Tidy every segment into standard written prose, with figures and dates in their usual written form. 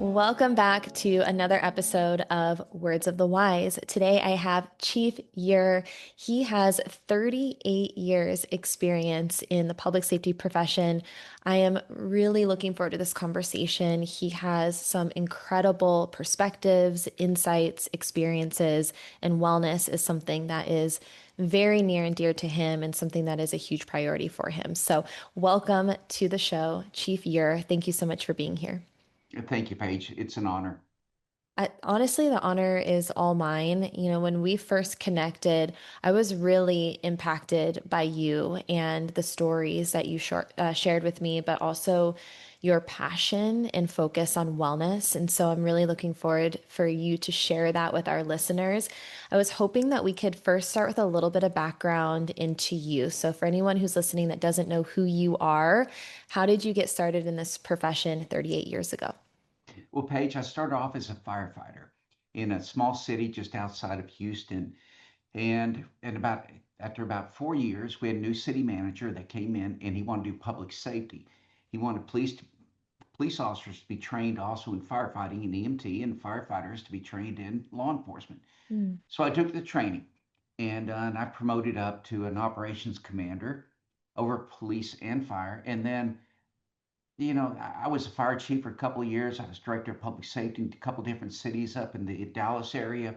Welcome back to another episode of Words of the Wise. Today I have Chief Yer. He has 38 years experience in the public safety profession. I am really looking forward to this conversation. He has some incredible perspectives, insights, experiences, and wellness is something that is very near and dear to him and something that is a huge priority for him. So, welcome to the show, Chief Yer. Thank you so much for being here. Thank you, Paige. It's an honor. Honestly, the honor is all mine. When we first connected, I was really impacted by you and the stories that you shared with me, but also your passion and focus on wellness. And so I'm really looking forward for you to share that with our listeners. I was hoping that we could first start with a little bit of background into you. So for anyone who's listening that doesn't know who you are, how did you get started in this profession 38 years ago? Well, Paige, I started off as a firefighter in a small city just outside of Houston. And about after about 4 years, we had a new city manager that came in and he wanted to do public safety. He wanted police officers to be trained also in firefighting and EMT and firefighters to be trained in law enforcement. Hmm. So I took the training and I promoted up to an operations commander over police and fire. And then I was a fire chief for a couple of years. I was director of public safety in a couple of different cities up in the Dallas area.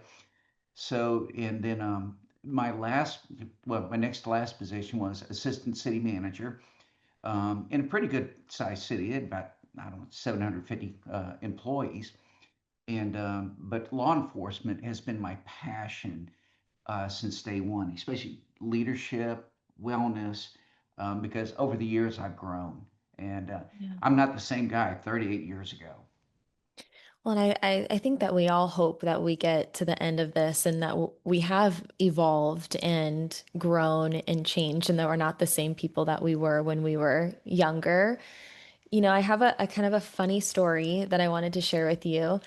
So, and then my next to last position was assistant city manager in a pretty good sized city. It had about, I don't know, 750 employees. But law enforcement has been my passion since day one, especially leadership, wellness, because over the years I've grown. And Yeah. I'm not the same guy 38 years ago. Well, and I think that we all hope that we get to the end of this and that we have evolved and grown and changed, and that we're not the same people that we were when we were younger. I have a kind of a funny story that I wanted to share with you.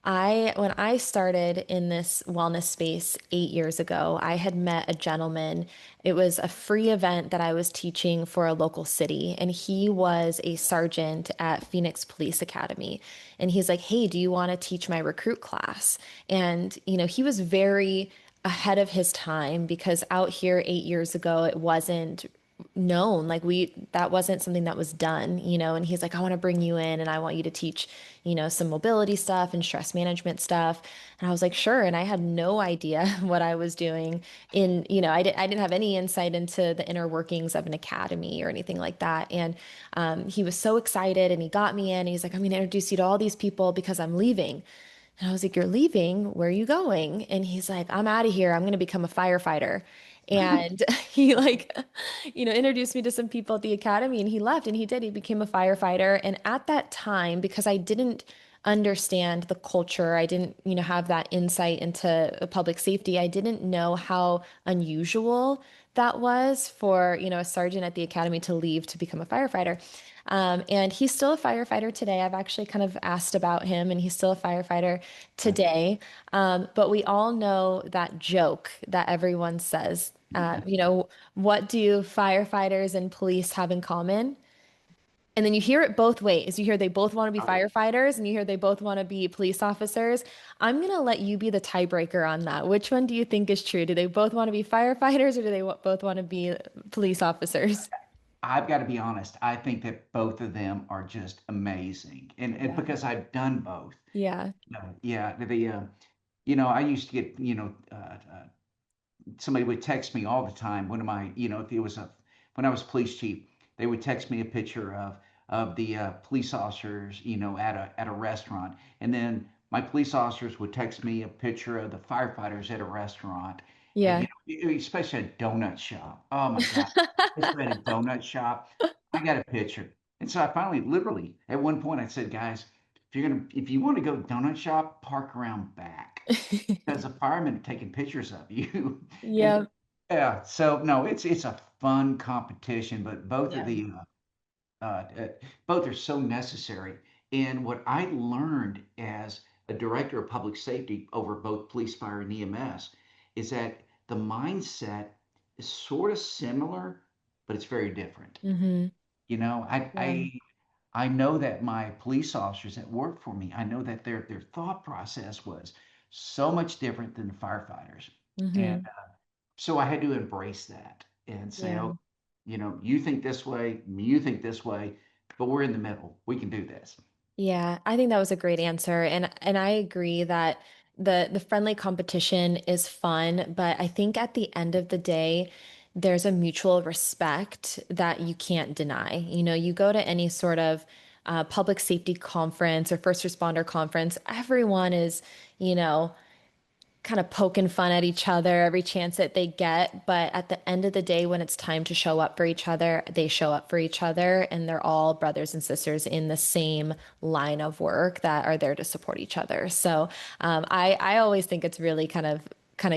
When I started in this wellness space 8 years ago, I had met a gentleman. It was a free event that I was teaching for a local city, and he was a sergeant at Phoenix Police Academy. And he's like, "Hey, do you want to teach my recruit class?" And, he was very ahead of his time because out here 8 years ago, it wasn't known. Like that wasn't something that was done, and he's like, "I want to bring you in and I want you to teach, some mobility stuff and stress management stuff." And I was like, "Sure." And I had no idea what I was doing I didn't have any insight into the inner workings of an academy or anything like that. And he was so excited and he got me in. And he's like, "I'm going to introduce you to all these people because I'm leaving." And I was like, "You're leaving? Where are you going?" And he's like, "I'm out of here. I'm going to become a firefighter." And he introduced me to some people at the academy and he left and he did. He became a firefighter. And at that time, because I didn't understand the culture, I didn't, have that insight into public safety. I didn't know how unusual that was for, a sergeant at the academy to leave to become a firefighter. And he's still a firefighter today. I've actually kind of asked about him, and he's still a firefighter today. But we all know that joke that everyone says. What do firefighters and police have in common? And then you hear it both ways. You hear they both want to be Oh, firefighters, and you hear they both want to be police officers. I'm going to let you be the tiebreaker on that. Which one do you think is true? Do they both want to be firefighters, or do they both want to be police officers? I've got to be honest. I think that both of them are just amazing, and Yeah. because I've done both. Yeah. Yeah, I used to get somebody would text me all the time. One of my, if it was a when I was police chief, they would text me a picture of the police officers, at a restaurant, and then my police officers would text me a picture of the firefighters at a restaurant, and Yeah. especially a donut shop. Oh my God, especially at a donut shop, I got a picture, and so I finally, literally, at one point, I said, guys, if you want to go donut shop, park around back because the firemen are taking pictures of you. And Yeah. yeah, so no, it's a fun competition, but Yeah. uh, both are so necessary. And what I learned as a director of public safety over both police, fire, and EMS is that the mindset is sort of similar, but it's very different. Hmm. You know, I Yeah. I I know that my police officers that work for me, I know that their thought process was so much different than the firefighters. And Hmm. so I had to embrace that and say, Yeah. oh, you think this way, you think this way, but we're in the middle. We can do this. Yeah, I think that was a great answer. And I agree that the friendly competition is fun, but I think at the end of the day, there's a mutual respect that you can't deny. You know, you go to any sort of public safety conference or first responder conference, everyone is, you know, kind of poking fun at each other every chance that they get. But at the end of the day, when it's time to show up for each other, they show up for each other, and they're all brothers and sisters in the same line of work that are there to support each other. So I always think it's really kind of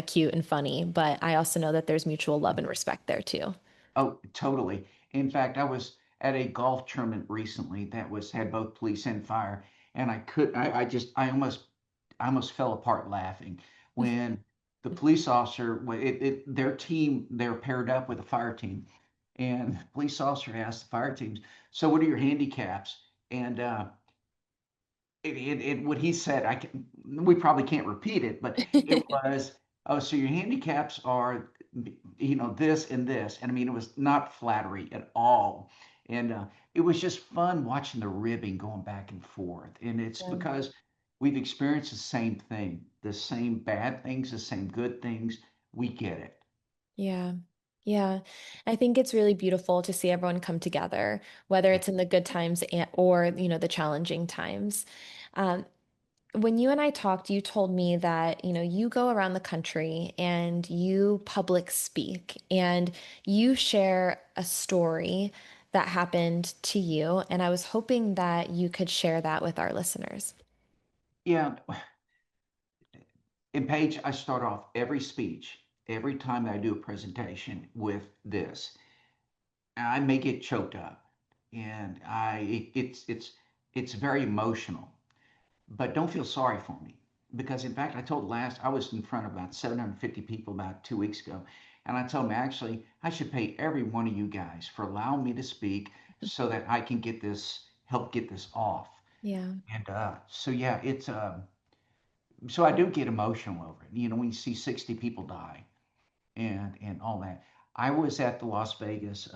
cute and funny, but I also know that there's mutual love and respect there too. Oh, totally. In fact, I was at a golf tournament recently that was had both police and fire, and I almost fell apart laughing when the police officer, their team, they're paired up with a fire team, and the police officer asked the fire teams, "So what are your handicaps?" And what he said, we probably can't repeat it, but it was, oh, so your handicaps are, this and this. And I mean, it was not flattery at all. And it was just fun watching the ribbing going back and forth. And it's Yeah. because we've experienced the same thing, the same bad things, the same good things. We get it. Yeah. Yeah. I think it's really beautiful to see everyone come together, whether Yeah. it's in the good times or, the challenging times. Um, when you and I talked, you told me that, you go around the country and you public speak and you share a story that happened to you. And I was hoping that you could share that with our listeners. Yeah. In Paige, I start off every speech, every time I do a presentation with this. I may get choked up, and it's very emotional. But don't feel sorry for me because, in fact, I was in front of about 750 people about 2 weeks ago, and I told them actually I should pay every one of you guys for allowing me to speak so that I can help get this off. Yeah. And so yeah, it's so I do get emotional over it. When you see 60 people die and all that. I was at the Las Vegas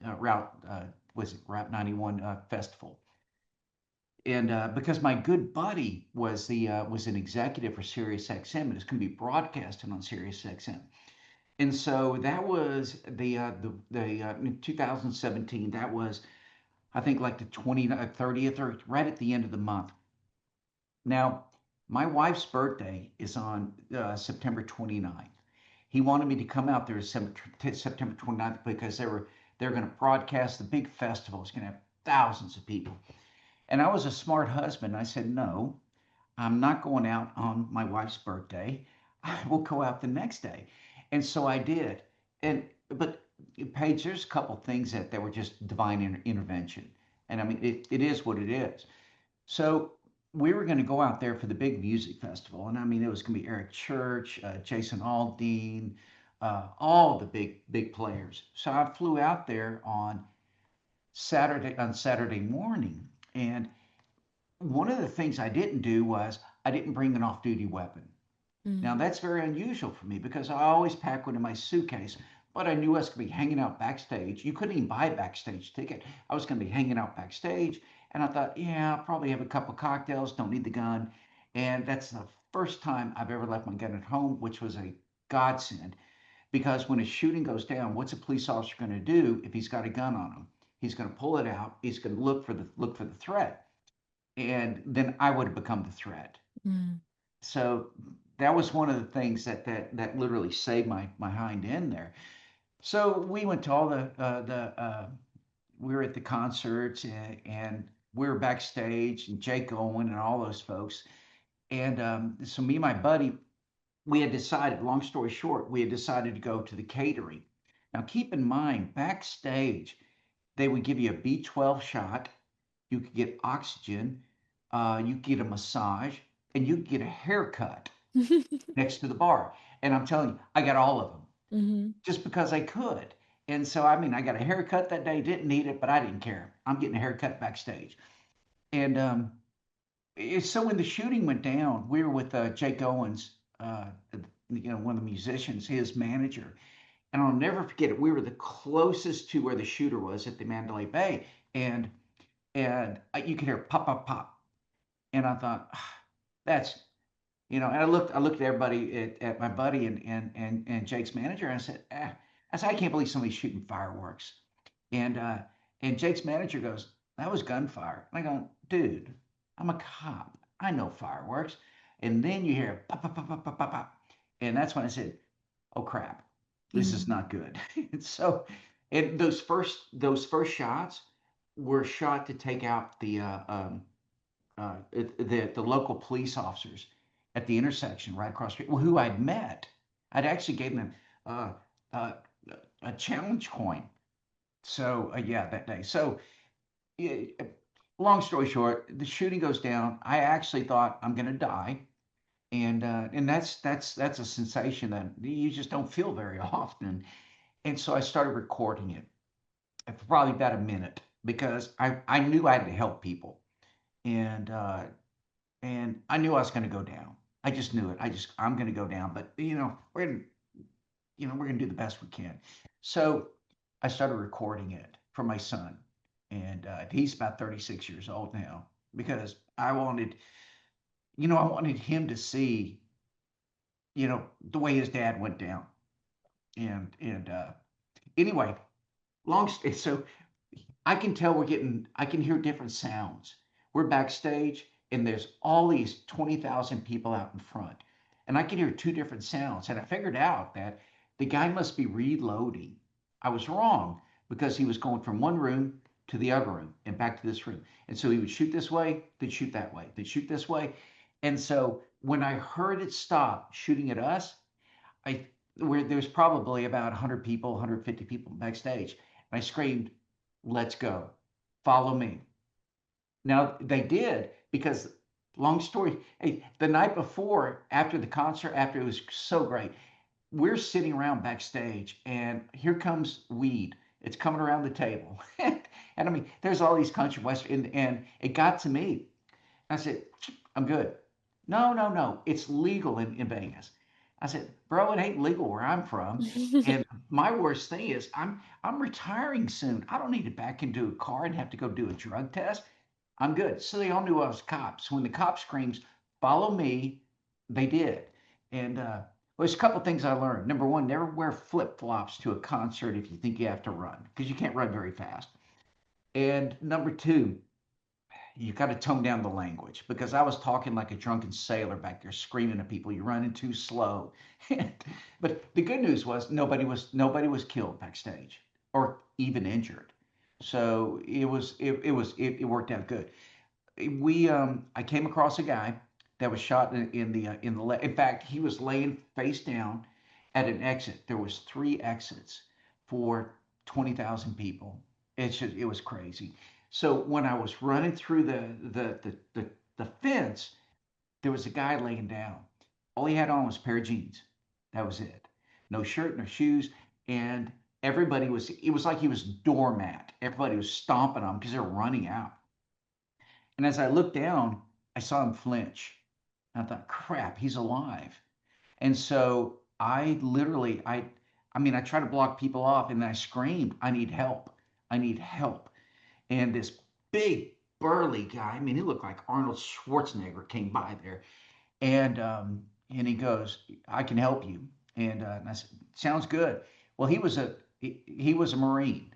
Route was it Route 91 festival, and because my good buddy was an executive for Sirius XM, and it's going to be broadcasted on Sirius XM. And so that was in 2017. That was I think like the 30th or right at the end of the month. Now, my wife's birthday is on September 29th. He wanted me to come out there September 29th because they're going to broadcast the big festival. It's going to have thousands of people. And I was a smart husband. I said, no, I'm not going out on my wife's birthday. I will go out the next day. And so I did. But Paige, there's a couple things that were just divine intervention. And I mean, it is what it is. So we were going to go out there for the big music festival, and I mean, it was going to be Eric Church, Jason Aldean, all the big players. So I flew out there on Saturday morning, and one of the things I didn't do was I didn't bring an off-duty weapon. Now Mm. that's very unusual for me because I always pack one in my suitcase. But I knew I was going to be hanging out backstage. You couldn't even buy a backstage ticket. I was going to be hanging out backstage, and I thought, yeah, I'll probably have a couple cocktails. Don't need the gun. And that's the first time I've ever left my gun at home, which was a godsend. Because when a shooting goes down, what's a police officer going to do if he's got a gun on him? He's going to pull it out. He's going to look for the threat, and then I would have become the threat. Mm. So that was one of the things that literally saved my hind end there. So we went to all we were at the concerts and we were backstage and Jake Owen and all those folks. And so me and my buddy, we had decided, long story short, we had decided to go to the catering. Now keep in mind, backstage, they would give you a B12 shot. You could get oxygen. You could get a massage and you could get a haircut next to the bar. And I'm telling you, I got all of them Hmm. just because I could. And so, I mean, I got a haircut that day, didn't need it, but I didn't care. I'm getting a haircut backstage. And so when the shooting went down, we were with Jake Owens, one of the musicians, his manager. And I'll never forget it. We were the closest to where the shooter was at the Mandalay Bay. And you could hear pop, pop, pop. And I thought, "Ah, that's, and I looked at everybody at my buddy and Jake's manager, and I said, I can't believe somebody's shooting fireworks. And Jake's manager goes, that was gunfire. And I go, dude, I'm a cop. I know fireworks. And then you hear pop, pop, pop, pop, pop, pop, pop. And that's when I said, oh crap, this is Mhm. not good. And so, and those first shots were shot to take out the local police officers at the intersection right across the street, who I'd met. I'd actually gave them uh, uh, a challenge coin. So yeah, that day. So yeah, long story short, the shooting goes down. I actually thought I'm going to die, and that's a sensation that you just don't feel very often. And so I started recording it for probably about a minute because I knew I had to help people, and I knew I was going to go down. I just knew it. I'm going to go down, but we're going to do the best we can. So I started recording it for my son, and he's about 36 years old now because I wanted him to see, the way his dad went down, and anyway, so I can hear different sounds. We're backstage and there's all these 20,000 people out in front. And I can hear two different sounds. And I figured out that the guy must be reloading. I was wrong because he was going from one room to the other room and back to this room. And so he would shoot this way, then shoot that way, then shoot this way. And so when I heard it stop shooting at us, I where there's probably about 100 people, 150 people backstage. And I screamed, "Let's go. Follow me." Now they did because long story, hey, the night before after the concert, after it was so great, we're sitting around backstage and here comes weed. It's coming around the table. And I mean, there's all these country western and it got to me. I said, I'm good. No, no, no. It's legal in Vegas. I said, bro, it ain't legal where I'm from. And my worst thing is I'm retiring soon. I don't need to back into a car and have to go do a drug test. I'm good. So they all knew I was cops. When the cop screams, follow me, they did. And well, there's a couple things I learned. Number one, never wear flip flops to a concert if you think you have to run, because you can't run very fast. And number two, you got to tone down the language because I was talking like a drunken sailor back there screaming at people, you're running too slow. But the good news was nobody was killed backstage or even injured. So it worked out good. I came across a guy that was shot in fact he was laying face down at an exit. There was three exits for 20,000 people. It was crazy. So when I was running through the fence, there was a guy laying down. All he had on was a pair of jeans. That was it. No shirt, no shoes, and it was like he was doormat. Everybody was stomping on him because they were running out. And as I looked down, I saw him flinch. And I thought, crap, he's alive. And so I tried to block people off and then I screamed, I need help. I need help. And this big, burly guy, I mean, he looked like Arnold Schwarzenegger came by there. And he goes, I can help you. And I said, sounds good. Well, he was a Marine,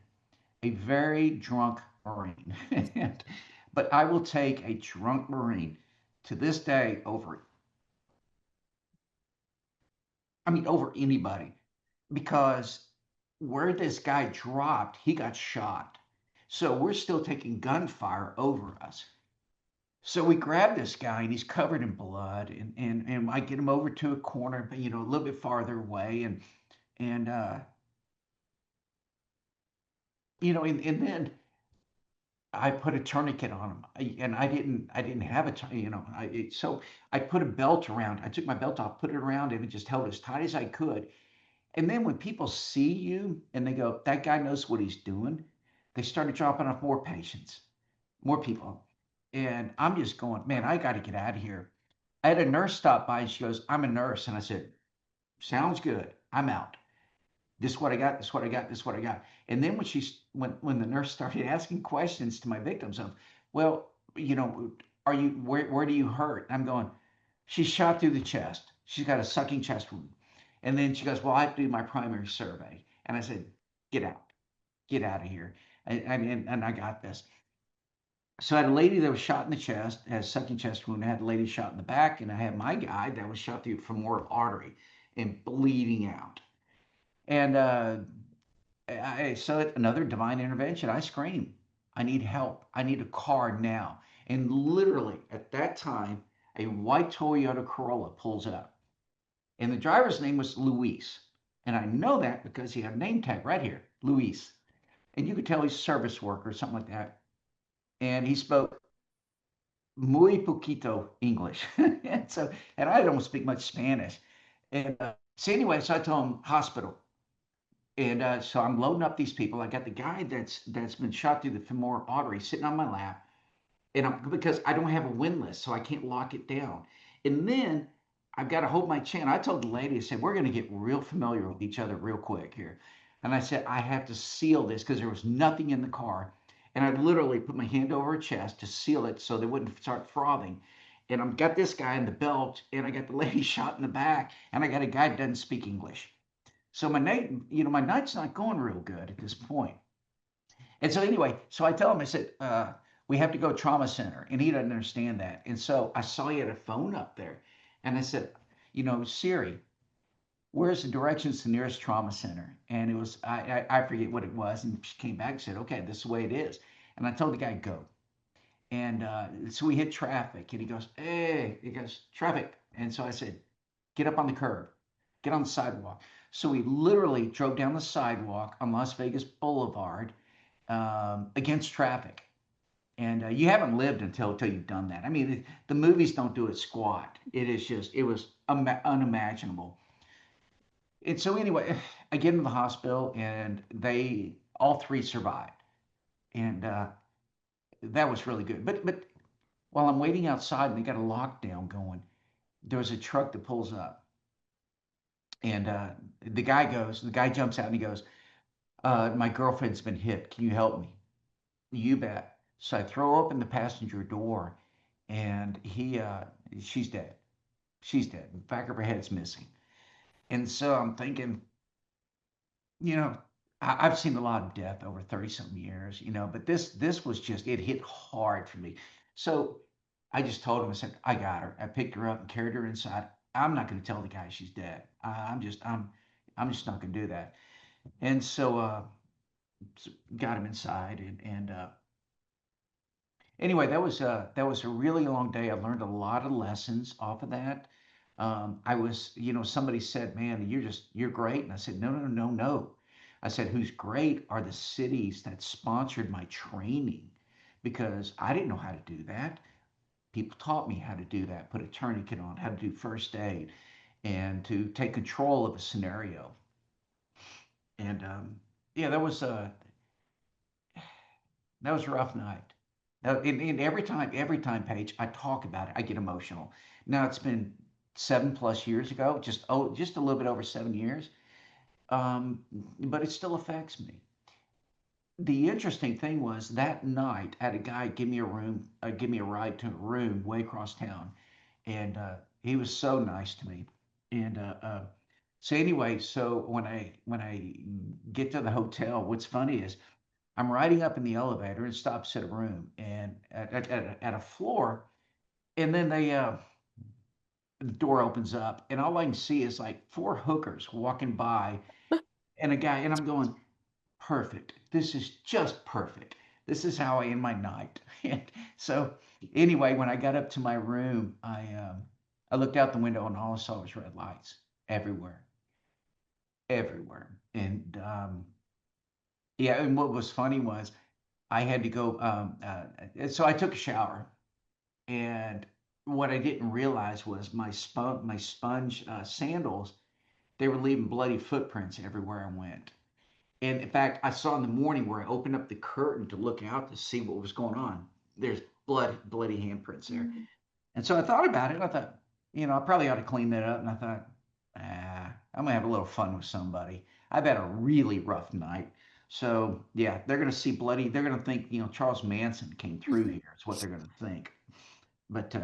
a very drunk Marine. But I will take a drunk Marine to this day over anybody because where this guy dropped, he got shot. So we're still taking gunfire over us. So we grab this guy and he's covered in blood and I get him over to a corner, but a little bit farther away and then I put a tourniquet on him, and I didn't have a, so I put a belt around. I took my belt off, put it around him, and just held it as tight as I could. And then when people see you and they go, that guy knows what he's doing, they started dropping off more patients, more people. And I'm just going, man, I got to get out of here. I had a nurse stop by and she goes, I'm a nurse. And I said, sounds good. I'm out. This is what I got. This is what I got. This is what I got. And then when the nurse started asking questions to my victims of, well, are you where do you hurt? I'm going, she's shot through the chest. She's got a sucking chest wound. And then she goes, well, I have to do my primary survey. And I said, get out, get out of here. And I got this. So I had a lady that was shot in the chest, has sucking chest wound. I had a lady shot in the back, and I had my guy that was shot through the femoral artery and bleeding out. And I saw it, another divine intervention. I scream, I need help. I need a car now. And literally at that time, a white Toyota Corolla pulls up. And the driver's name was Luis. And I know that because he had a name tag right here, Luis. And you could tell he's a service worker or something like that. And he spoke muy poquito English. And I don't speak much Spanish. And so anyway, so I told him hospital. And so I'm loading up these people. I got the guy that's been shot through the femoral artery sitting on my lap, and because I don't have a windlass, so I can't lock it down. And then I've got to hold my chin. I told the lady, I said, we're going to get real familiar with each other real quick here. And I said, I have to seal this because there was nothing in the car. And I literally put my hand over her chest to seal it so they wouldn't start frothing. And I've got this guy in the belt, and I got the lady shot in the back, and I got a guy that doesn't speak English. So my night's not going real good at this point. And so anyway, so I tell him, I said, we have to go trauma center. And he doesn't understand that. And so I saw he had a phone up there. And I said, Siri, where's the directions to the nearest trauma center? And it was, I forget what it was. And she came back and said, okay, this is the way it is. And I told the guy, go. And so we hit traffic. And he goes, hey, he goes, traffic. And so I said, get up on the curb, get on the sidewalk. So we literally drove down the sidewalk on Las Vegas Boulevard against traffic. And you haven't lived until you've done that. I mean, the movies don't do it squat. It was unimaginable. And so anyway, I get into the hospital, and they all three survived, and that was really good. But while I'm waiting outside and they got a lockdown going, there was a truck that pulls up, and the guy jumps out and he goes, my girlfriend's been hit. Can you help me? You bet. So I throw open the passenger door, and she's dead. She's dead. The back of her head's missing. And so I'm thinking, you know, I've seen a lot of death over 30 something years, but this was just, it hit hard for me. So I just told him, I said, I got her. I picked her up and carried her inside. I'm not going to tell the guy she's dead. I'm just not going to do that. And so, got him inside, and anyway, that was a really long day. I learned a lot of lessons off of that. I was, somebody said, "Man, you're great," and I said, "No, no, no, no." I said, "Who's great are the cities that sponsored my training, because I didn't know how to do that. People taught me how to do that, put a tourniquet on, how to do first aid, and to take control of a scenario." And yeah, that was a rough night. And every time, Paige, I talk about it, I get emotional. Now it's been 7+ years ago, just a little bit over 7 years, but it still affects me. The interesting thing was that night, I had a guy give me a ride to a room way across town, and he was so nice to me. And so anyway, so when I get to the hotel, what's funny is I'm riding up in the elevator and stops at a room and at a floor, and then the door opens up, and all I can see is like four hookers walking by, and a guy, and I'm going, perfect. This is just perfect. This is how I end my night. And so anyway, when I got up to my room, I looked out the window, and all I saw was red lights everywhere, everywhere. And yeah, and what was funny was I had to go. So I took a shower, and what I didn't realize was my sponge sandals They were leaving bloody footprints everywhere I went. And in fact, I saw in the morning where I opened up the curtain to look out to see what was going on. There's bloody handprints there. Mm. And so I thought about it. I thought, I probably ought to clean that up. And I thought, I'm gonna have a little fun with somebody. I've had a really rough night. So yeah, they're gonna see bloody. They're gonna think, Charles Manson came through here. It's what they're gonna think. But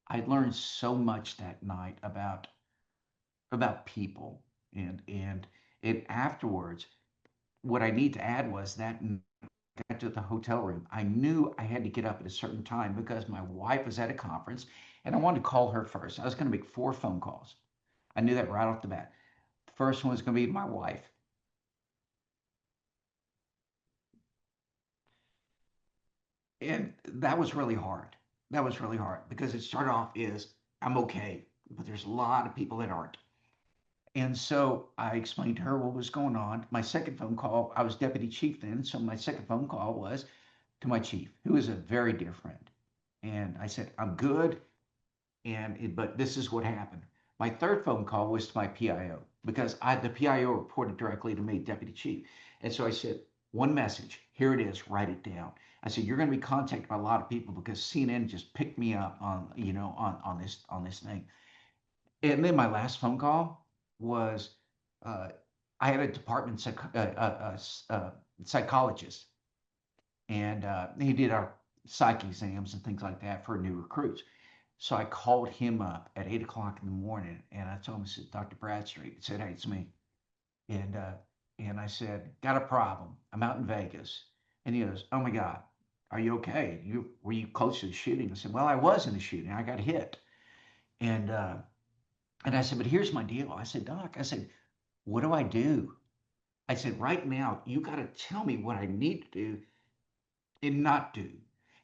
I learned so much that night about people, and afterwards, what I need to add was that got to the hotel room, I knew I had to get up at a certain time because my wife was at a conference and I wanted to call her first. I was going to make 4 phone calls. I knew that right off the bat. The first one was going to be my wife. And that was really hard. That was really hard because it started off is I'm okay, but there's a lot of people that aren't. And so I explained to her what was going on. My second phone call, I was deputy chief then. So my second phone call was to my chief, who is a very dear friend. And I said, I'm good. But this is what happened. My third phone call was to my PIO because the PIO reported directly to me, deputy chief. And so I said, one message, here it is, write it down. I said, you're going to be contacted by a lot of people because CNN just picked me up on this thing. And then my last phone call was, uh, I had a department psychologist, and he did our psych exams and things like that for new recruits. So I called him up at 8 o'clock in the morning and I told him, I said, Dr. Bradstreet, he said, hey, it's me. And, uh, and I said, got a problem. I'm out in Vegas. And he goes, oh my God, are you okay? Were you close to the shooting? I said, well, I was in the shooting. I got hit. And, uh, and I said, but here's my deal. I said, Doc, I said, what do I do? I said, right now, you got to tell me what I need to do and not do.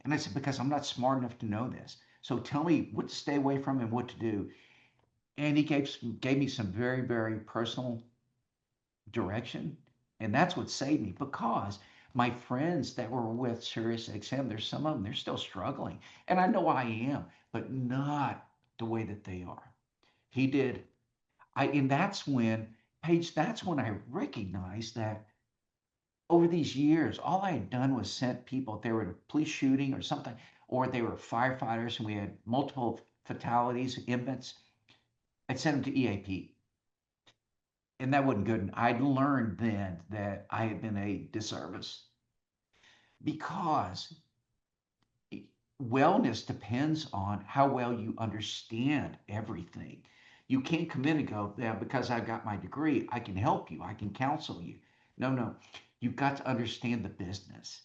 And I said, because I'm not smart enough to know this. So tell me what to stay away from and what to do. And he gave me some very, very personal direction. And that's what saved me because my friends that were with Sirius XM, there's some of them, they're still struggling. And I know I am, but not the way that they are. He did. And that's when, Paige, that's when I recognized that over these years, all I had done was sent people, if they were in a police shooting or something, or they were firefighters and we had multiple fatalities, infants, I'd send them to EAP. And that wasn't good. I'd learned then that I had been a disservice because wellness depends on how well you understand everything. You can't come in and go, yeah, because I got my degree, I can help you, I can counsel you. No, no, you've got to understand the business.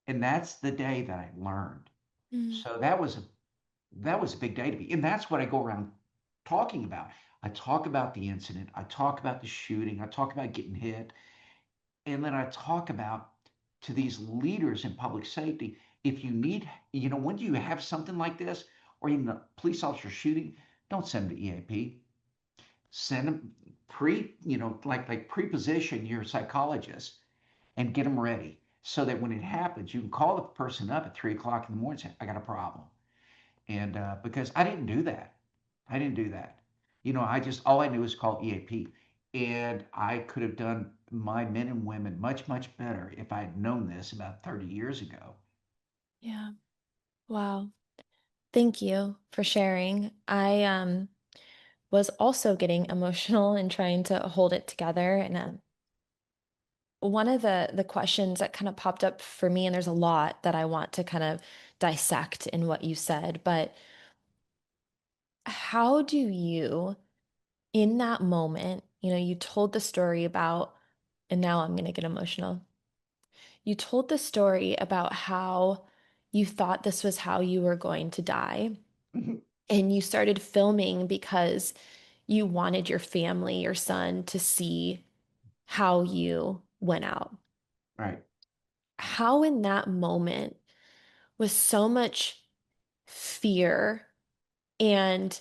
And that's the day that I learned. Mm. So that was a big day to me. And that's what I go around talking about. I talk about the incident, I talk about the shooting, I talk about getting hit, and then I talk about to these leaders in public safety, if you need, when do you have something like this, or even a police officer shooting, don't send them to EAP. Send them like preposition your psychologist and get them ready so that when it happens, you can call the person up at 3 o'clock in the morning and say, I got a problem. And because I didn't do that. I didn't do that. All I knew was called EAP. And I could have done my men and women much, much better if I had known this about 30 years ago. Yeah. Wow. Thank you for sharing. I was also getting emotional and trying to hold it together. And one of the questions that kind of popped up for me, and there's a lot that I want to kind of dissect in what you said, but how do you, in that moment, you told the story about, and now I'm going to get emotional. You told the story about how you thought this was how you were going to die. And you started filming because you wanted your family, your son, to see how you went out. Right. How in that moment, with so much fear and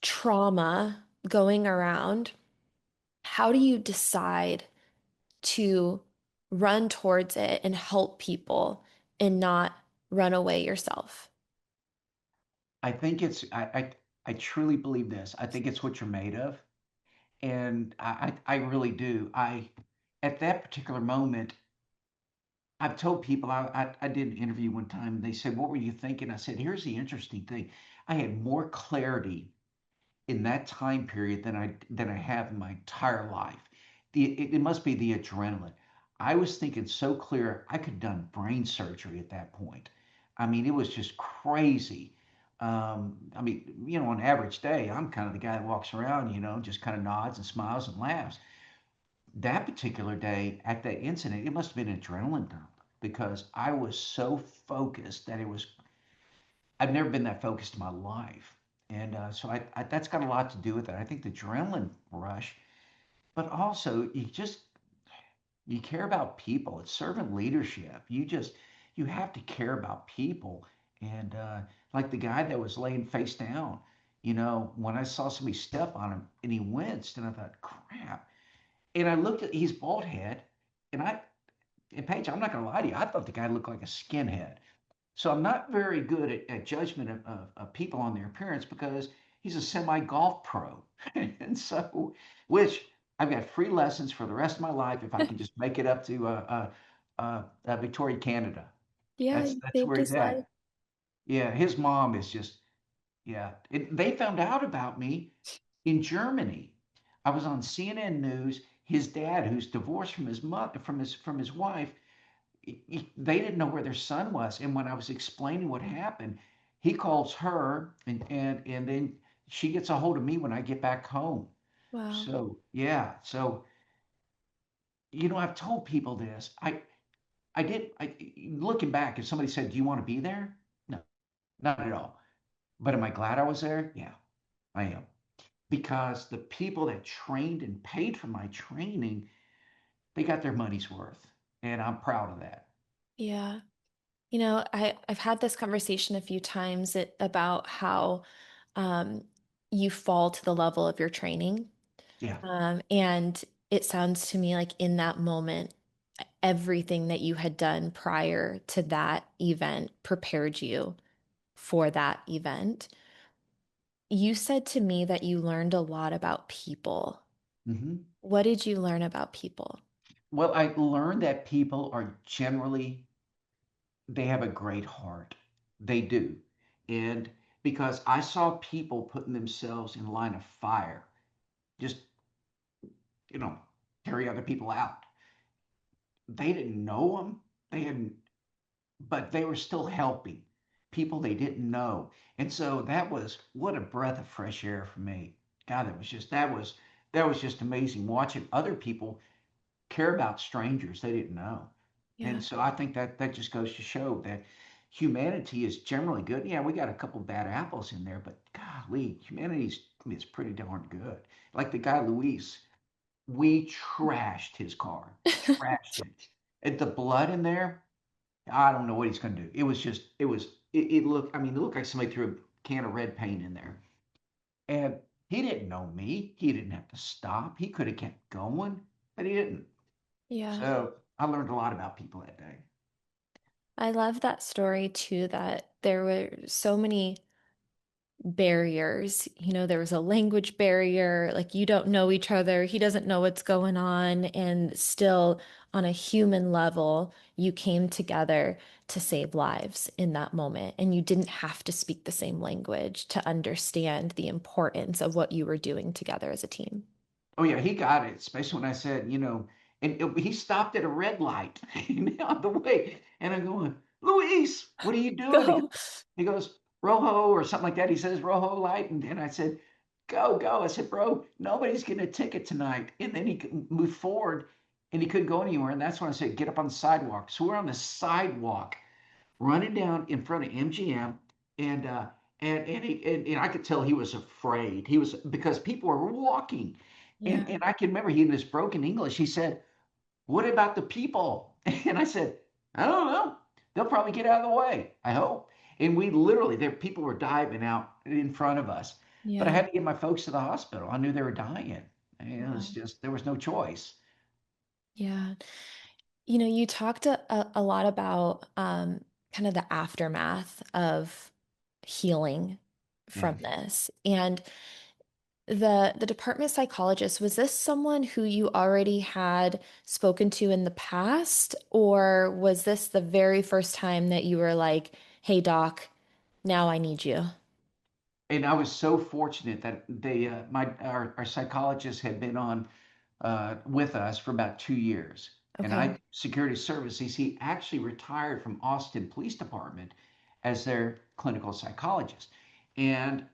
trauma going around, how do you decide to run towards it and help people and not run away yourself? I think I truly believe this. I think it's what you're made of. And I really do. At that particular moment, I've told people, I did an interview one time and they said, "What were you thinking?" I said, "Here's the interesting thing. I had more clarity in that time period than I have in my entire life. It must be the adrenaline. I was thinking so clear, I could have done brain surgery at that point. I mean, it was just crazy. I mean, on an average day, I'm kind of the guy that walks around, just kind of nods and smiles and laughs. That particular day at that incident, it must have been an adrenaline dump because I was so focused that I've never been that focused in my life. And so that's got a lot to do with it. I think the adrenaline rush, but also you care about people. It's servant leadership. You have to care about people. And like the guy that was laying face down, when I saw somebody step on him and he winced, and I thought, crap. And I looked at his bald head, and and Paige, I'm not gonna lie to you, I thought the guy looked like a skinhead. So I'm not very good at judgment of people on their appearance because he's a semi golf pro. And so, which I've got free lessons for the rest of my life if I can just make it up to Victoria, Canada. Yeah, That's you that's saved where he's his life. at. Yeah, his mom is just, yeah. They found out about me in Germany. I was on CNN News. His dad, who's divorced from his mother, from his wife, they didn't know where their son was. And when I was explaining what happened, he calls her, and then she gets a hold of me when I get back home. Wow. So yeah, so I've told people this. I did. Looking back, if somebody said, "Do you want to be there?" No, not at all. But am I glad I was there? Yeah, I am. Because the people that trained and paid for my training, they got their money's worth, and I'm proud of that. Yeah. I've had this conversation a few times about how um, you fall to the level of your training. Yeah. And it sounds to me like in that moment, everything that you had done prior to that event prepared you for that event. You said to me that you learned a lot about people. hmm What did you learn about people? Well, I learned that people are generally, they have a great heart. They do. And because I saw people putting themselves in line of fire, just, you know, carry other people out. They didn't know them. They hadn't, but they were still helping people they didn't know. And so that was what a breath of fresh air for me. God, that was just amazing watching other people care about strangers they didn't know. And Yeah. so I think that just goes to show that humanity is generally good. Yeah, we got a couple bad apples in there, but golly, humanity is pretty darn good. Like the guy Luis, we trashed his car, trashed it. And the blood in there, I don't know what he's going to do. It was just, it looked, I mean, it looked like somebody threw a can of red paint in there. And he didn't know me. He didn't have to stop. He could have kept going, but he didn't. Yeah. So I learned a lot about people that day. I love that story too, that there were so many barriers. There was a language barrier, like you don't know each other, he doesn't know what's going on, and still on a human level, you came together to save lives in that moment, and you didn't have to speak the same language to understand the importance of what you were doing together as a team. Oh yeah, he got it, especially when I said, he stopped at a red light on the way, and I'm going, Luis, what are you doing? He goes, Go. he goes, Rojo or something like that. He says Rojo light, and I said, go, go. I said, bro, nobody's getting a ticket tonight. And then moved forward, and he couldn't go anywhere. And that's when I said, get up on the sidewalk. So we're on the sidewalk running down in front of MGM, and and I could tell he was afraid. He was because people were walking, and Yeah. and I can remember he in this broken English. He said, "What about the people?" And I said, "I don't know. They'll probably get out of the way. I hope." And we literally there people were diving out in front of us, but I Yeah. had to get my folks to the hospital. I knew they were dying. And it was Wow. just there was no choice. Yeah. You talked a lot about kind of the aftermath of healing Yeah. from this. And The department psychologist, was this someone who you already had spoken to in the past, or was this the very first time that you were like, "Hey doc, now I need you"? And I was so fortunate that our psychologist had been on with us for about 2 years. And Okay. I security services. He actually retired from Austin Police Department as their clinical psychologist. And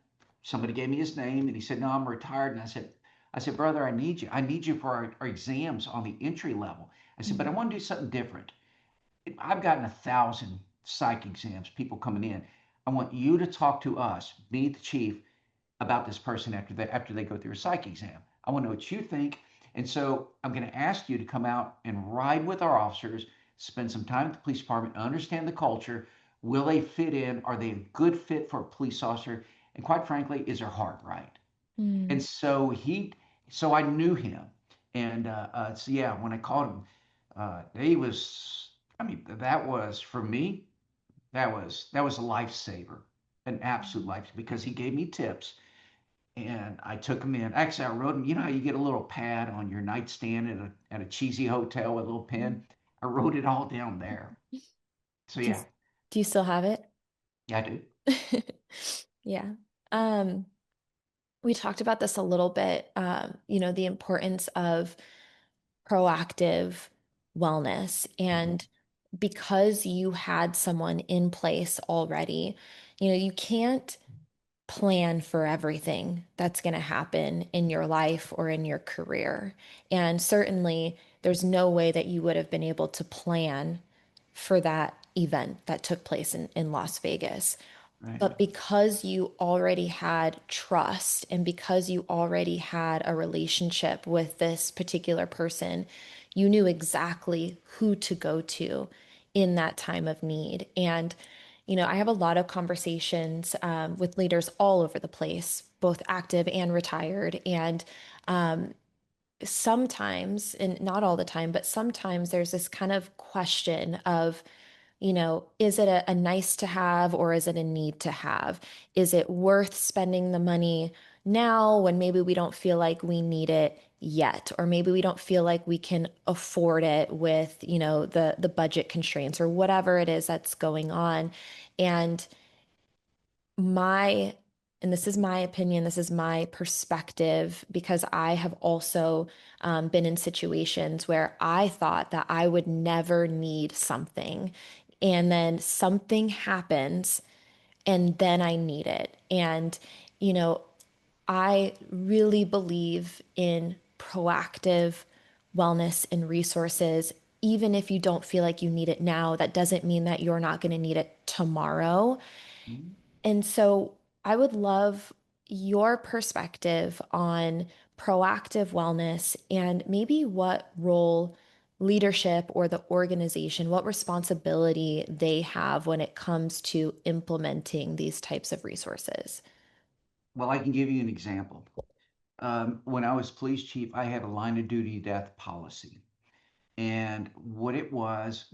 somebody gave me his name, and he said, "No, I'm retired." And I said, "Brother, I need you. I need you for our exams on the entry level." I said, "But I Mhm. want to do something different. I've gotten 1,000 psych exams, people coming in. I want you to talk to us, be the chief, about this person after they go through a psych exam. I want to know what you think. And so I'm going to ask you to come out and ride with our officers, spend some time at the police department, understand the culture. Will they fit in? Are they a good fit for a police officer? And quite frankly, is their heart right?" Mm. And so I knew him. And so yeah, when I called him, he was, I mean, that was for me, that was a lifesaver, an absolute life, because he gave me tips and I took them in. Actually, I wrote them. You know how you get a little pad on your nightstand at a cheesy hotel with a little pen? I wrote it all down there. So Do you, yeah, do you still have it? yeah, I do. Yeah. Um, we talked about this a little bit, the importance of proactive wellness. Mhm. And because you had someone in place already, you can't plan for everything that's going to happen in your life or in your career. And certainly, there's no way that you would have been able to plan for that event that took place in Las Vegas. Right. But because you already had trust and because you already had a relationship with this particular person, you knew exactly who to go to in that time of need. And, I have a lot of conversations with leaders all over the place, both active and retired. And sometimes, and not all the time, but sometimes there's this kind of question of, is it a nice to have or is it a need to have? Is it worth spending the money now when maybe we don't feel like we need it yet, or maybe we don't feel like we can afford it with, the budget constraints or whatever it is that's going on. And my, and this is my opinion, this is my perspective, because I have also been in situations where I thought that I would never need something. And then something happens, and then I need it. And, you know, I really believe in proactive wellness and resources. Even if you don't feel like you need it now, that doesn't mean that you're not going to need it tomorrow. Mhm. And so I would love your perspective on proactive wellness and maybe what role leadership or the organization, what responsibility they have when it comes to implementing these types of resources. Well, I can give you an example. When I was police chief, I had a line of duty death policy. And what it was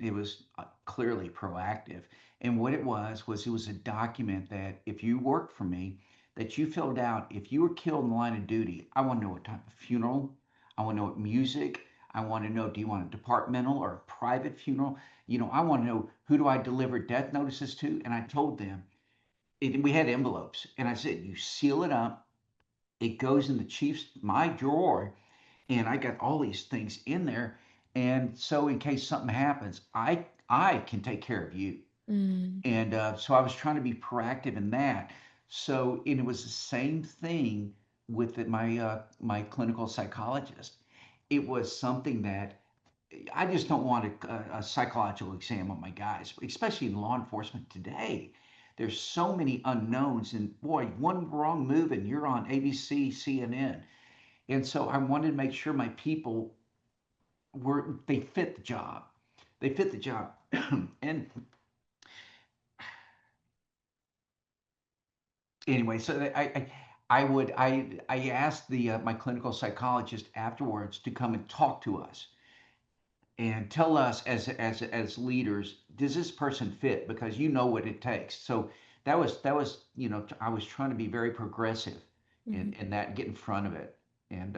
clearly proactive. And what it was a document that if you worked for me, that you filled out. If you were killed in the line of duty, I want to know what type of funeral. I want to know what music. I want to know, do you want a departmental or a private funeral? I want to know, who do I deliver death notices to? And I told them, we had envelopes, and I said, you seal it up. It goes in the chief's my drawer, and I got all these things in there. And so in case something happens, I can take care of you. Mm, And so I was trying to be proactive in that. So, and it was the same thing with my clinical psychologist. It was something that I just don't want a psychological exam on my guys, especially in law enforcement today. There's so many unknowns, and boy, one wrong move and you're on ABC, CNN. And so I wanted to make sure my people they fit the job. They fit the job. And anyway, so I asked the my clinical psychologist afterwards to come and talk to us and tell us as leaders, does this person fit? Because you know what it takes. So that was I was trying to be very progressive Mhm. and that get in front of it. And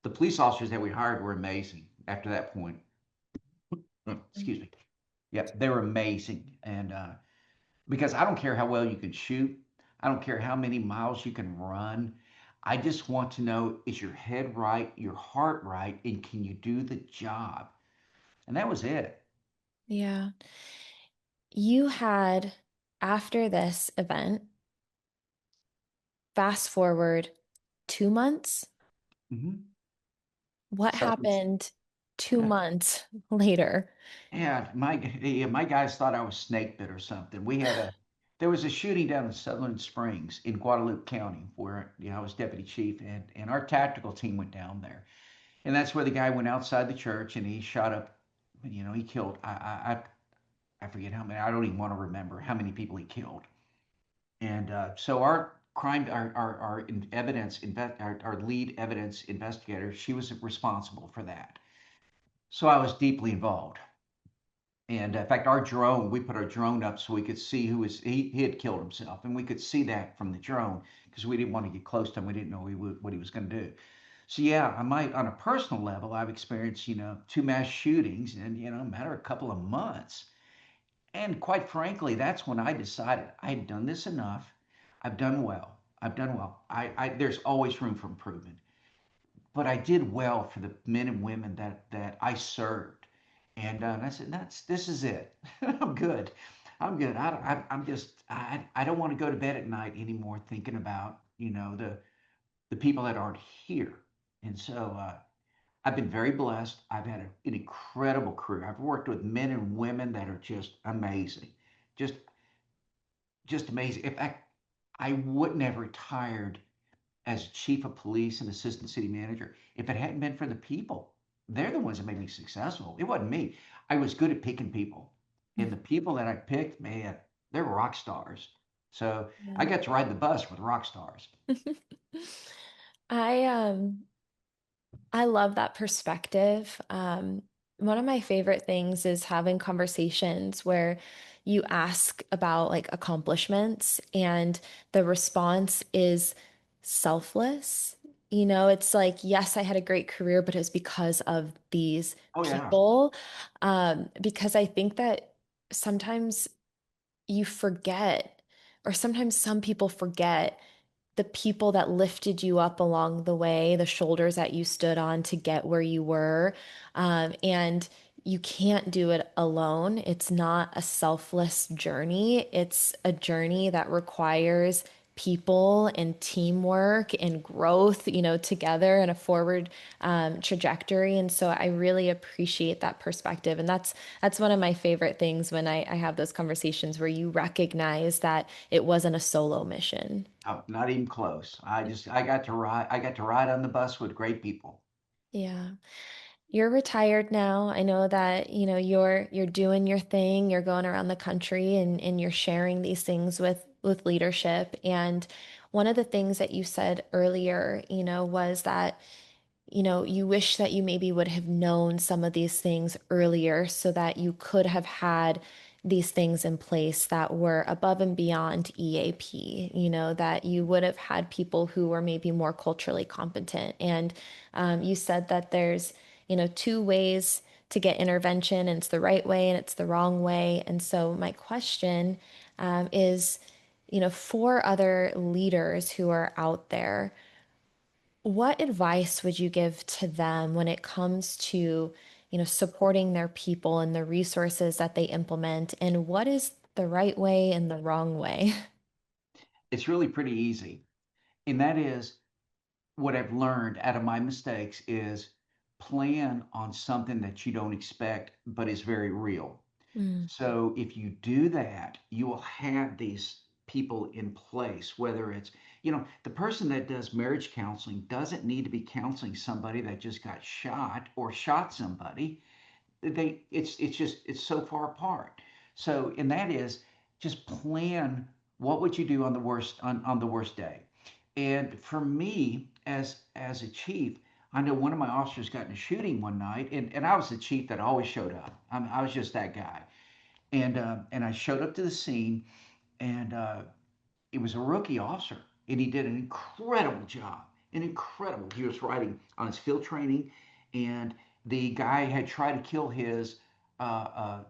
the police officers that we hired were amazing after that point. Excuse me. Yep, they were amazing. And because I don't care how well you can shoot, I don't care how many miles you can run. I just want to know, is your head right, your heart right, and can you do the job? And that was it. Yeah. You had, after this event, fast forward 2 months. Hmm. What Substance. happened two Yeah. months later? Yeah, my guys thought I was snake bit or something. There was a shooting down in Sutherland Springs in Guadalupe County where I was deputy chief, and our tactical team went down there, and that's where the guy went outside the church and he shot up. He killed. I forget how many. I don't even want to remember how many people he killed. And so our lead evidence investigator, she was responsible for that. So I was deeply involved. And in fact, we put our drone up so we could see he had killed himself. And we could see that from the drone because we didn't want to get close to him. We didn't know what he was going to do. So yeah, on a personal level, I've experienced, two mass shootings in, a matter of a couple of months. And quite frankly, that's when I decided I had done this enough. I've done well. I've done well. There's always room for improvement, but I did well for the men and women that I served. And I said, this is it. I'm good. I'm good. I don't want to go to bed at night anymore thinking about the people that aren't here. And so I've been very blessed. I've had an incredible career. I've worked with men and women that are just amazing, just just amazing. In fact, I wouldn't have retired as chief of police and assistant city manager if it hadn't been for the people. They're the ones that made me successful. It wasn't me. I was good at picking people. And the people that I picked, man, they're rock stars. So I Yeah. got to ride the bus with rock stars. I I love that perspective. One of my favorite things is having conversations where you ask about like accomplishments and the response is selfless. It's like, yes, I had a great career, but it was because of these Oh, yeah. people. Because I think that sometimes you forget, or sometimes some people forget the people that lifted you up along the way, the shoulders that you stood on to get where you were. And you can't do it alone. It's not a selfless journey. It's a journey that requires people and teamwork and growth, together in a forward trajectory. And so I really appreciate that perspective. And that's one of my favorite things when I have those conversations where you recognize that it wasn't a solo mission. Oh, not even close. I got to ride on the bus with great people. Yeah. You're retired now. I know that, you're doing your thing, you're going around the country and you're sharing these things with leadership. And one of the things that you said earlier, was that you wish that you maybe would have known some of these things earlier so that you could have had these things in place that were above and beyond EAP, that you would have had people who were maybe more culturally competent. And you said that there's, two ways to get intervention, and it's the right way and it's the wrong way. And so my question is, for other leaders who are out there, what advice would you give to them when it comes to, supporting their people and the resources that they implement, and what is the right way and the wrong way? It's really pretty easy. And that is what I've learned out of my mistakes is plan on something that you don't expect, but is very real. Mm, So if you do that, you will have these people in place, whether it's, the person that does marriage counseling doesn't need to be counseling somebody that just got shot or shot somebody. It's so far apart. So, and that is just plan what would you do on the worst day. And for me, as a chief, I know one of my officers got in a shooting one night, and I was the chief that always showed up. I was just that guy. And I showed up to the scene, and it was a rookie officer. and he did an incredible job. An incredible. He was riding on his field training, and the guy had tried to kill his uh, uh,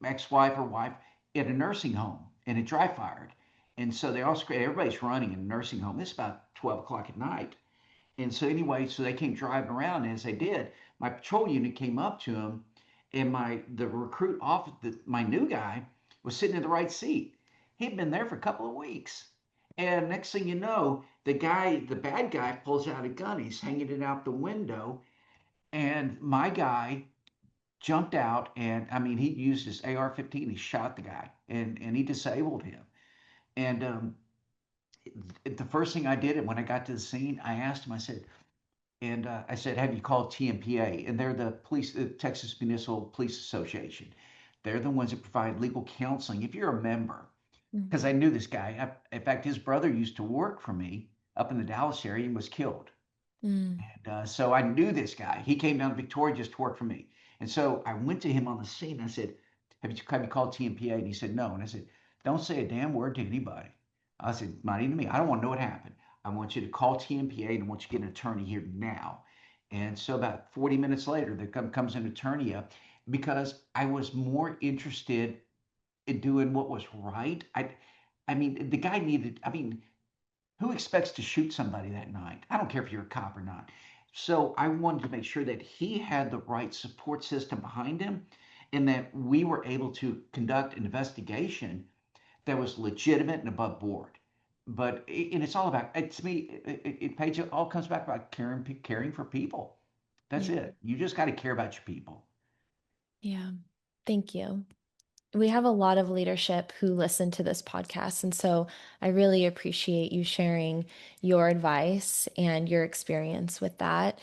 ex-wife or wife at a nursing home, and it dry fired. And so they all everybody's running in a nursing home. This is about 12 o'clock at night. And so anyway, so they came driving around, and as they did, my patrol unit came up to him, and the recruit off my new guy was sitting in the right seat. He'd been there for a couple of weeks, and next thing you know, the bad guy, pulls out a gun. He's hanging it out the window, and my guy jumped out, and I mean, he used his AR-15. He shot the guy, and he disabled him. And the first thing I did when I got to the scene, I asked him. I said, have you called TMPA? And they're the Texas Municipal Police Association. They're the ones that provide legal counseling if you're a member. Because I Mhm. knew this guy. In fact, his brother used to work for me up in the Dallas area and was killed. Mm. And so I knew this guy. He came down to Victoria just to work for me. And so I went to him on the scene. I said, have you called TMPA? And he said, no. And I said, don't say a damn word to anybody. I said, not even to me. I don't want to know what happened. I want you to call TMPA and I want you to get an attorney here now. And so about 40 minutes later, comes an attorney up because I was more interested in doing what was right. I mean, the guy needed, I mean, who expects to shoot somebody that night? I don't care if you're a cop or not. So I wanted to make sure that he had the right support system behind him and that we were able to conduct an investigation that was legitimate and above board. And it's all about, to me, Paige, it all comes back about caring for people. That's Yeah. it. You just got to care about your people. Yeah. Thank you. We have a lot of leadership who listen to this podcast. And so I really appreciate you sharing your advice and your experience with that.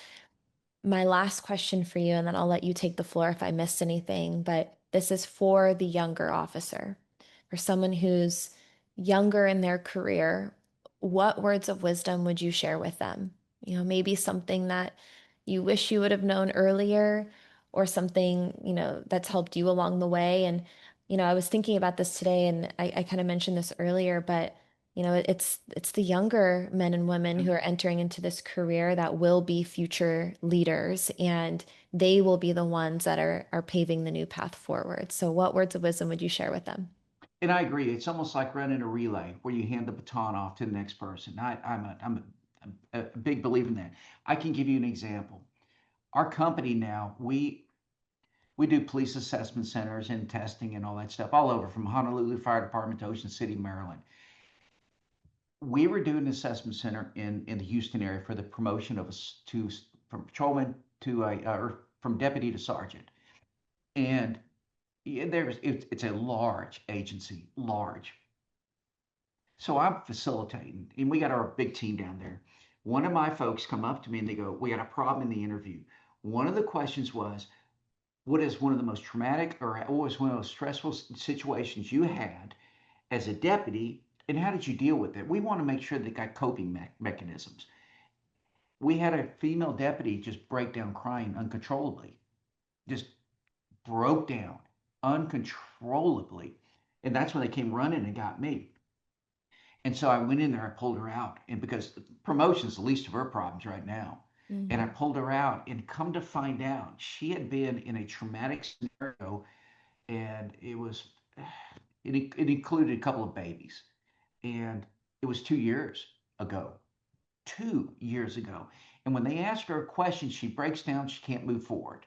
My last question for you, and then I'll let you take the floor if I missed anything, but this is for the younger officer, for someone who's younger in their career. What words of wisdom would you share with them? Maybe something that you wish you would have known earlier, or something, that's helped you along the way. And, I was thinking about this today, and I kind of mentioned this earlier, but it's the younger men and women who are entering into this career that will be future leaders, and they will be the ones that are paving the new path forward. So what words of wisdom would you share with them? And I agree. It's almost like running a relay where you hand the baton off to the next person. I'm a big believer in that. I can give you an example. Our company now, we do police assessment centers and testing and all that stuff all over from Honolulu Fire Department to Ocean City, Maryland. We were doing an assessment center in the Houston area for the promotion of us to from patrolman to or from deputy to sergeant. And it's a large agency, large. So I'm facilitating, and we got our big team down there. One of my folks come up to me and they go, "We got a problem in the interview." One of the questions was, "What is one of the most traumatic or what was one of those stressful situations you had as a deputy, and how did you deal with it?" We want to make sure they got coping mechanisms. We had a female deputy just break down crying uncontrollably, just broke down uncontrollably, and that's when they came running and got me. And so I went in there, I pulled her out, and because promotion's the least of her problems right now. And I Mhm. pulled her out, and come to find out, she had been in a traumatic scenario, and it included a couple of babies, and it was 2 years ago. 2 years ago. And when they ask her a question, she breaks down, she can't move forward.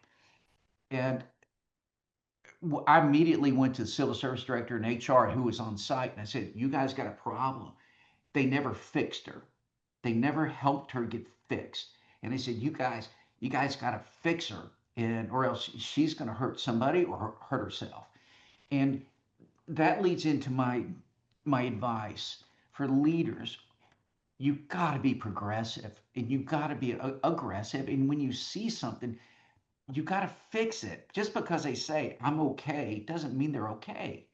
And I immediately went to the civil service director and HR who was on site, and I said, "You guys got a problem." They never fixed her. They never helped her get fixed. And they said, you guys got to fix her, and or else she's going to hurt somebody or hurt herself. And that leads into my advice for leaders. You got to be progressive, and you got to be aggressive. And when you see something, you got to fix it. Just because they say I'm okay doesn't mean they're okay.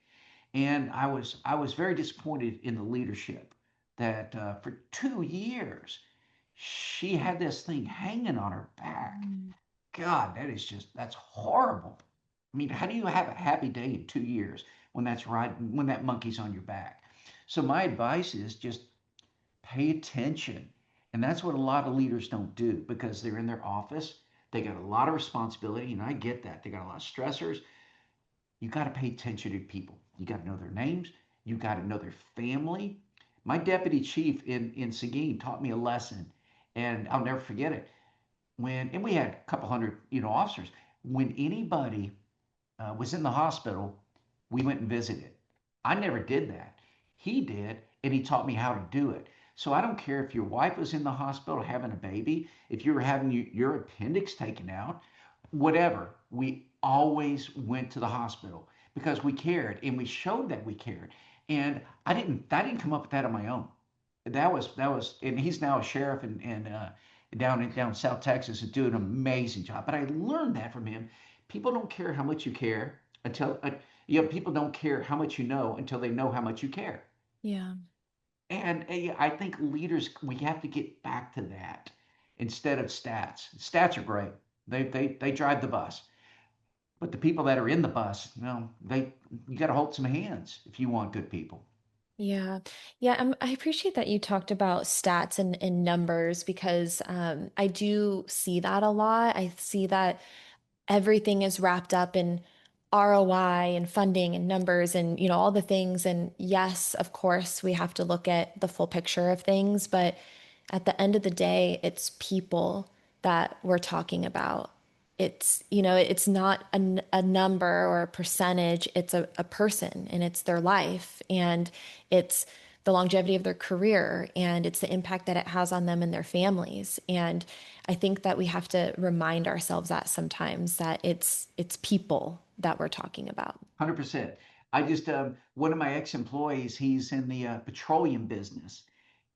And I was very disappointed in the leadership that for 2 years she had this thing hanging on her back. Mm. God, that's horrible. I mean, how do you have a happy day in 2 years when that's right when that monkey's on your back? So my advice is just Pay attention. And that's what a lot of leaders don't do because they're in their office. They got a lot of responsibility, and I get that. They got a lot of stressors. You got to pay attention to people. You got to know their names. You got to know their family. My deputy chief in Seguin taught me a lesson, and I'll never forget it. And we had a couple hundred, officers. When anybody was in the hospital, we went and visited. I never did that. He did, and he taught me how to do it. So I don't care if your wife was in the hospital having a baby, if you were having your appendix taken out, whatever. We always went to the hospital because we cared and we showed that we cared. And I didn't come up with that on my own. That was, and he's now a sheriff in down in South Texas and doing an amazing job. But I learned that from him. People don't care how much you care until people don't care how much you know until they know how much you care. Yeah. And I think leaders, we have to get back to that instead of stats. Stats are great. They drive the bus. But the people that are in the bus, you got to hold some hands if you want good people. Yeah. Yeah. I appreciate that you talked about stats and numbers because I do see that a lot. I see that everything is wrapped up in ROI and funding and numbers and all the things. And yes, of course, we have to look at the full picture of things, but at the end of the day, it's people that we're talking about. It's not a number or a percentage, it's a person and it's their life and it's the longevity of their career and it's the impact that it has on them and their families. And I think that we have to remind ourselves that sometimes that it's people that we're talking about. 100%. I just, one of my ex-employees, he's in the petroleum business,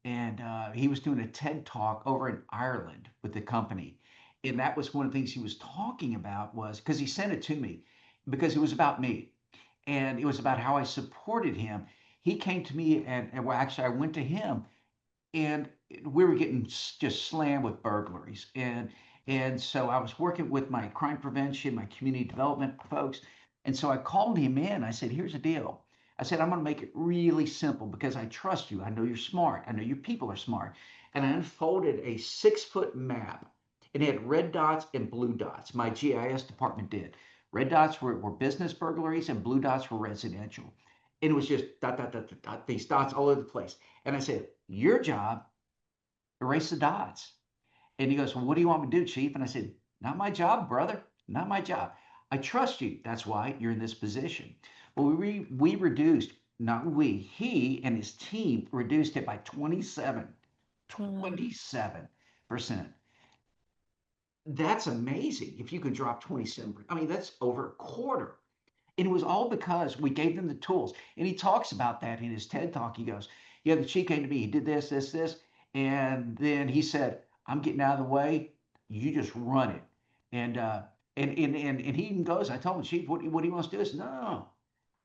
and he was doing a TED talk over in Ireland with the company. And that was one of the things he was talking about was because he sent it to me because it was about me and it was about how I supported him. He came to me and well, actually, I went to him and we were getting just slammed with burglaries. And so I was working with my crime prevention, my community development folks. And so I called him in. I said, here's the deal. I said, I'm going to make it really simple because I trust you. I know you're smart. I know your people are smart. And I unfolded a 6-foot map and it had red dots and blue dots. My GIS department did. Red dots were business burglaries and blue dots were residential. And it was just dot, dot, dot, dot, dot, these dots all over the place. And I said, your job, erase the dots. And he goes, well, what do you want me to do, Chief? And I said, not my job, brother. Not my job. I trust you. That's why you're in this position. Well, we reduced, not we, he and his team reduced it by Um, 27%. That's amazing. If you can drop 27, I mean, that's over a quarter. And it was all because we gave them the tools. And he talks about that in his TED talk. He goes, yeah, the chief came to me. He did this, this, this. And then he said, I'm getting out of the way. You just run it. And and he even goes, I told him, Chief, what he wants to do is, no, no, no.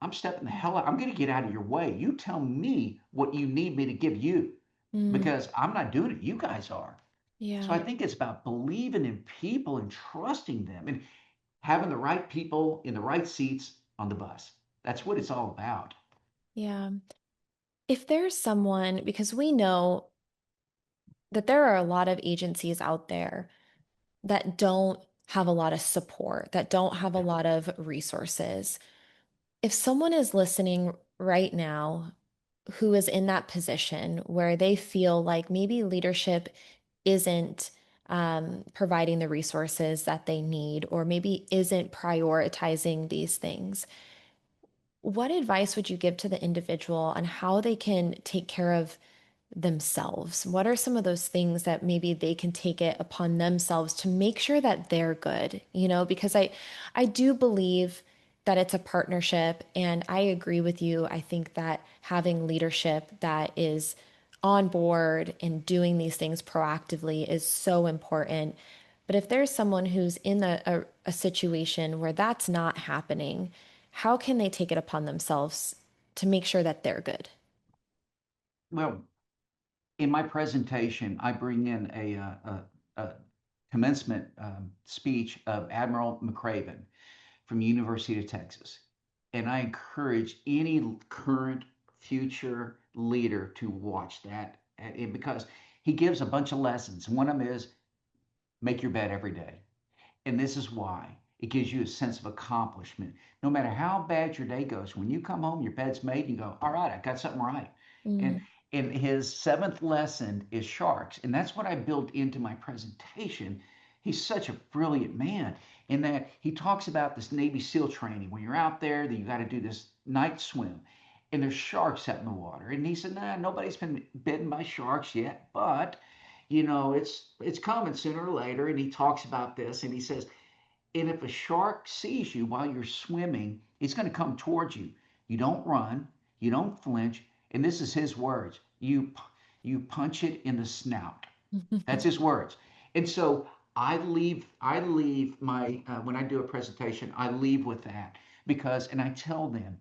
I'm stepping the hell out. I'm going to get out of your way. You tell me what you need me to give you mm, because I'm not doing it. You guys are. So yeah. I think it's about believing in people and trusting them and having the right people in the right seats on the bus. That's what it's all about. Yeah. If there's someone, because we know that there are a lot of agencies out there that don't have a lot of support, that don't have a Yeah. lot of resources. If someone is listening right now who is in that position where they feel like maybe leadership isn't providing the resources that they need, or maybe isn't prioritizing these things, what advice would you give to the individual on how they can take care of themselves? What are some of those things that maybe they can take it upon themselves to make sure that they're good? Because I do believe that it's a partnership and I agree with you. I think that having leadership that is on board and doing these things proactively is so important. But if there's someone who's in a situation where that's not happening, how can they take it upon themselves to make sure that they're good? Well, in my presentation, I bring in a commencement speech of Admiral McCraven from University of Texas. And I encourage any current, future leader to watch that because he gives a bunch of lessons. One of them is make your bed every day. And this is why it gives you a sense of accomplishment. No matter how bad your day goes, when you come home, your bed's made, you go, all right, I got something right. And Mm. and his seventh lesson is sharks. And that's what I built into my presentation. He's such a brilliant man in that he talks about this Navy SEAL training. When you're out there, that you got to do this night swim. And there's sharks out in the water. And he said, nah, nobody's been bitten by sharks yet, but it's coming sooner or later. And he talks about this and he says, and if a shark sees you while you're swimming, it's going to come towards you. You don't run, you don't flinch, and this is his words. You punch it in the snout. That's his words. And so I leave my when I do a presentation, I leave with that because and I tell them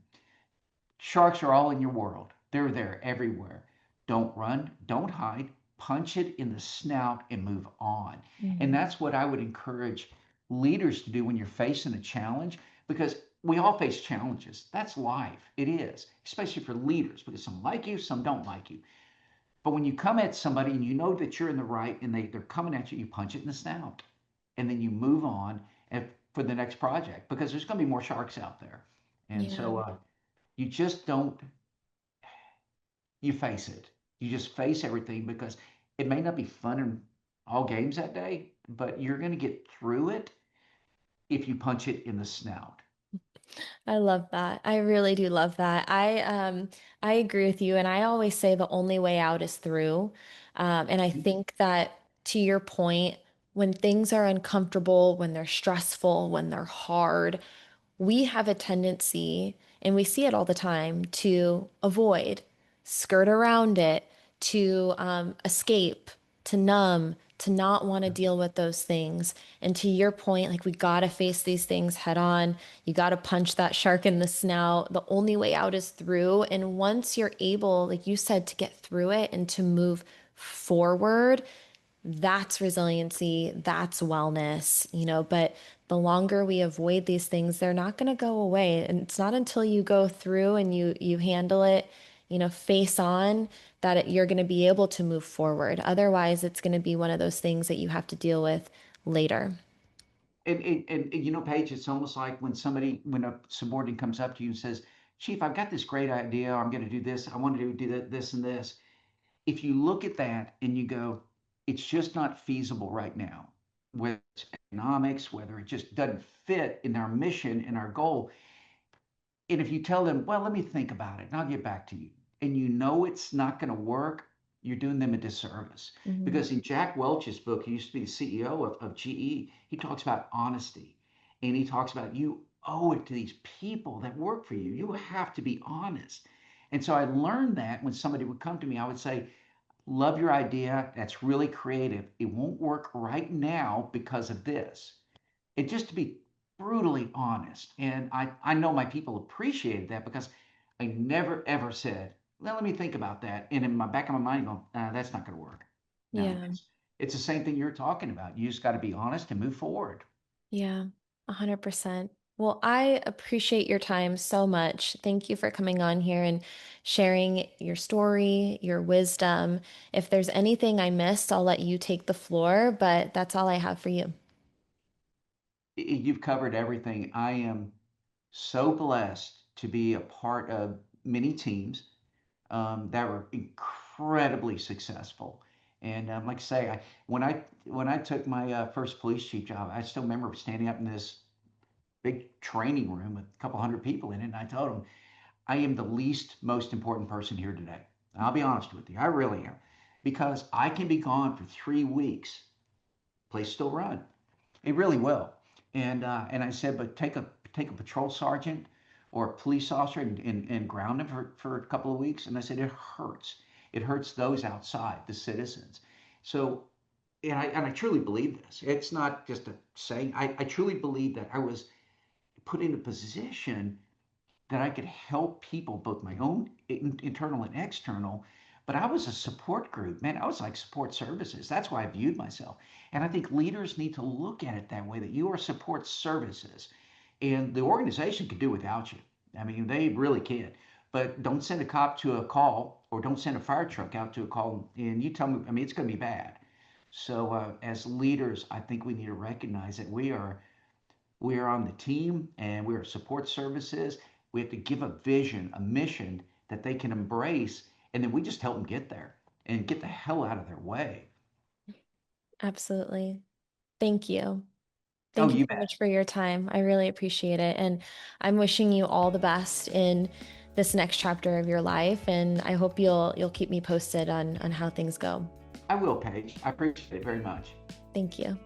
sharks are all in your world. They're there everywhere. Don't run, don't hide, punch it in the snout and move on. And Mhm. that's what I would encourage leaders to do when you're facing a challenge because we all face challenges. That's life. It is, especially for leaders because some like you, some don't like you. But when you come at somebody and you know that you're in the right and they're coming at you, you punch it in the snout and then you move on for the next project because there's going to be more sharks out there. And Yeah. so you just don't you face it. You just face everything because it may not be fun in all games that day, but you're going to get through it if you punch it in the snout. I love that. I really do love that. I agree with you and I always say the only way out is through. And I think that to your point, when things are uncomfortable, when they're stressful, when they're hard, we have a tendency, and we see it all the time, to avoid, skirt around it, to escape, to numb, to not want to deal with those things. And to your point, like we got to face these things head on. You got to punch that shark in the snout. The only way out is through. And once you're able, like you said, to get through it and to move forward, that's resiliency, that's wellness, but the longer we avoid these things, they're not going to go away. And it's not until you go through and you handle it, face on that you're going to be able to move forward. Otherwise, it's going to be one of those things that you have to deal with later. Paige, it's almost like when a subordinate comes up to you and says, Chief, I've got this great idea. I'm going to do this. I want to do that, this and this. If you look at that and you go, it's just not feasible right now, whether it's economics, whether it just doesn't fit in our mission and our goal, and if you tell them, well, let me think about it and I'll get back to you, and you know it's not going to work, you're doing them a disservice. Mhm. Because in Jack Welch's book, he used to be the CEO of GE, he talks about honesty. And he talks about you owe it to these people that work for you. You have to be honest. And so I learned that when somebody would come to me, I would say, love your idea. That's really creative. It won't work right now because of this. And just to be brutally honest. And I know my people appreciated that because I never ever said, well, let me think about that. And in my back of my mind, going, that's not going to work. No, Yeah. it's the same thing you're talking about. You just got to be honest and move forward. Yeah, 100%. Well, I appreciate your time so much. Thank you for coming on here and sharing your story, your wisdom. If there's anything I missed, I'll let you take the floor, but that's all I have for you. You've covered everything. I am so blessed to be a part of many teams that were incredibly successful. And like I say, when I took my first police chief job, I still remember standing up in this big training room with a couple hundred people in it, and I told them, I am the least most important person here today. And I'll be honest with you, I really am, because I can be gone for 3 weeks, place still run. It really will. And I said, but take a patrol sergeant or a police officer and ground them for a couple of weeks. And I said, it hurts. It hurts those outside, the citizens. So, and I truly believe this. It's not just a saying. I truly believe that I was put in a position that I could help people, both my own internal and external. But I was a support group, man. I was like support services. That's why I viewed myself. And I think leaders need to look at it that way, that you are support services. And the organization can do without you. I mean, they really can. but don't send a cop to a call or don't send a fire truck out to a call. And you tell me, I mean, it's going to be bad. So as leaders, I think we need to recognize that we are on the team and we are support services. We have to give a vision, a mission that they can embrace, and then we just help them get there and get the hell out of their way. Absolutely. Thank you. Oh, Thank you you so bet. much for your time. I really appreciate it. And I'm wishing you all the best in this next chapter of your life. And I hope you'll keep me posted on how things go. I will, Paige. I appreciate it very much. Thank you.